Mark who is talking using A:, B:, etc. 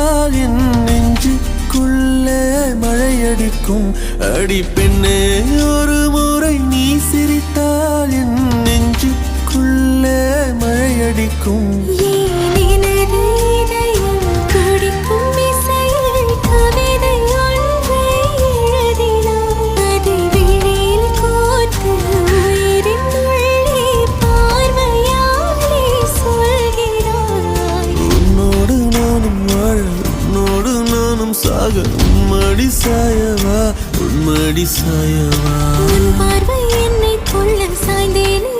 A: சிரித்தால் என் நெஞ்சுக்குள்ளே மழையடிக்கும். அடி பெண்ணே, ஒரு முறை நீ சிரித்தால் என் நெஞ்சுக்குள்ளே மழையடிக்கும். சாக உன்மடி சாயவா, உன்மடி சாயவா.
B: உன் பார்வை என்னை கொள்ள சாய்ந்தேன்.